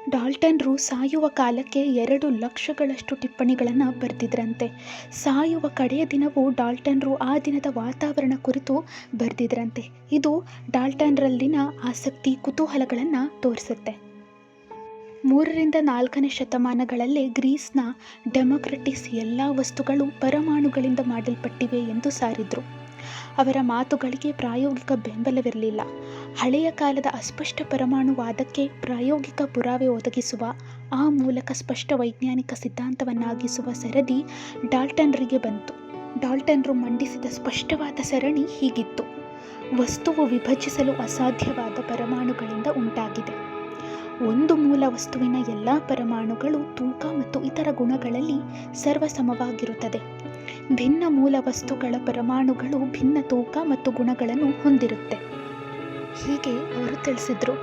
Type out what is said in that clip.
ಡಾಲ್ಟನ್ರು ಸಾಯುವ ಕಾಲಕ್ಕೆ 2 ಲಕ್ಷಗಳಷ್ಟು ಟಿಪ್ಪಣಿಗಳನ್ನು ಬರೆದಿದ್ರಂತೆ. ಸಾಯುವ ಕಡೆಯ ದಿನವೂ ಡಾಲ್ಟನ್ರು ಆ ದಿನದ ವಾತಾವರಣ ಕುರಿತು ಬರೆದಿದ್ರಂತೆ. ಇದು ಡಾಲ್ಟನ್ರಲ್ಲಿನ ಆಸಕ್ತಿ, ಕುತೂಹಲಗಳನ್ನು ತೋರಿಸುತ್ತೆ. 3ರಿಂದ 4ನೇ ಶತಮಾನಗಳಲ್ಲೇ ಗ್ರೀಸ್ನ ಡೆಮೋಕ್ರಟಿಸ್ ಎಲ್ಲ ವಸ್ತುಗಳು ಪರಮಾಣುಗಳಿಂದ ಮಾಡಲ್ಪಟ್ಟಿವೆ ಎಂದು ಸಾರಿದ್ರು. ಅವರ ಮಾತುಗಳಿಗೆ ಪ್ರಾಯೋಗಿಕ ಬೆಂಬಲವಿರಲಿಲ್ಲ. ಹಳೆಯ ಕಾಲದ ಅಸ್ಪಷ್ಟ ಪರಮಾಣುವಾದಕ್ಕೆ ಪ್ರಾಯೋಗಿಕ ಪುರಾವೆ ಒದಗಿಸುವ, ಆ ಮೂಲಕ ಸ್ಪಷ್ಟ ವೈಜ್ಞಾನಿಕ ಸಿದ್ಧಾಂತವನ್ನಾಗಿಸುವ ಸರದಿ ಡಾಲ್ಟನ್ರಿಗೆ ಬಂತು. ಡಾಲ್ಟನ್ರು ಮಂಡಿಸಿದ ಸ್ಪಷ್ಟವಾದ ಸರಣಿ ಹೀಗಿತ್ತು: ವಸ್ತುವು ವಿಭಜಿಸಲು ಅಸಾಧ್ಯವಾದ ಪರಮಾಣುಗಳಿಂದ ಉಂಟಾಗಿದೆ. ಒಂದು ಮೂಲ ವಸ್ತುವಿನ ಎಲ್ಲ ಪರಮಾಣುಗಳು ತೂಕ ಮತ್ತು ಇತರ ಗುಣಗಳಲ್ಲಿ ಸರ್ವಸಮವಾಗಿರುತ್ತದೆ. ಭಿನ್ನ ಮೂಲ ವಸ್ತುಗಳ ಪರಮಾಣುಗಳು ಭಿನ್ನ ತೂಕ ಮತ್ತು ಗುಣಗಳನ್ನು ಹೊಂದಿರುತ್ತೆ. ಹೀಗೆ ಅವರು ತಿಳಿಸಿದ್ರು.